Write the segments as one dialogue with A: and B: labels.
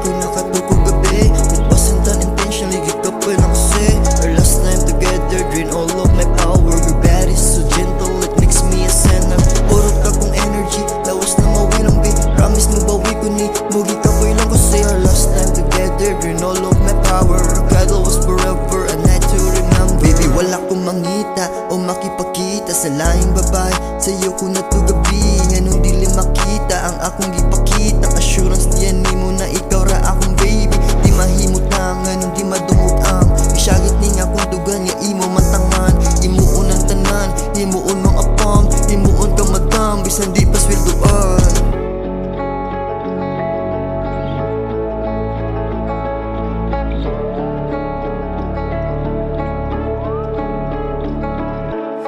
A: kung nakatukog gabi. It wasn't unintentionally, gigapin ako say. Our last time together, drain all of my power. Your body's so gentle, it makes me a sinner. Purot ka kong energy, lawas na mawilang be. Promise mo bawi ko ni, mugi ka po ilang ko say. Our last time together, drain all of my power. Our cuddle was forever, a night to remember. Baby, wala kong mangita o makipagkita sa lahing babae. Sa'yo ko na to gabi, nga nung dili makita ang akong gipakita. Assurance diyan ni mo na ikaw ra akong baby. Di mahimot na nga nung di madumot ang isyagit ni nga kung dugan nga imo matangan. Imuon ang tanan, imuon mong apam, imuon ka madam, bisan di pa sweldoan.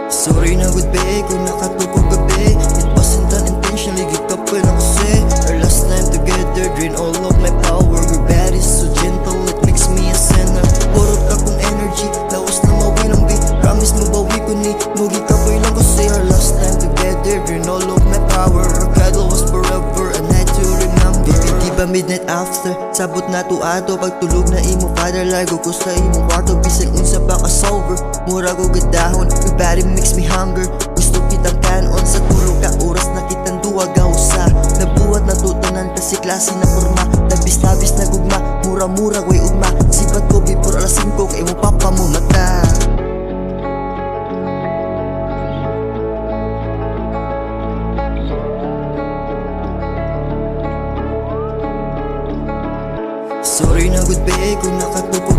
A: Sorry na good babe, kung nakatukog gabi. It wasn't unintentionally, gigapin ako say. Our last time together, drain all of my power. Your body's so gentle, it makes me a sinner. Purot ka kong energy, lawas na mawilang be. Promise mo bawi ko ni, mugi ka po ilang ko say. Our last time together, drain all of my power. Our cuddle was forever, a night to remember. Baby, di ba midnight after, sabot na to ato. Pagtulog na imo father, largo ko sa imong kwarto. Bisan unsa pa ka sober, mura ko gadahon. Your body makes me hunger, gusto kitang kanon. Sa tulog ka oras na kitang duwagaw sa nabuhat na tutanan kasi klase na forma. Labis-labis na gugma, mura-mura ko'y ugma. Sipat ko before alas 5 kay mo papa mo mata. Sorry na good babe, kung nakatukog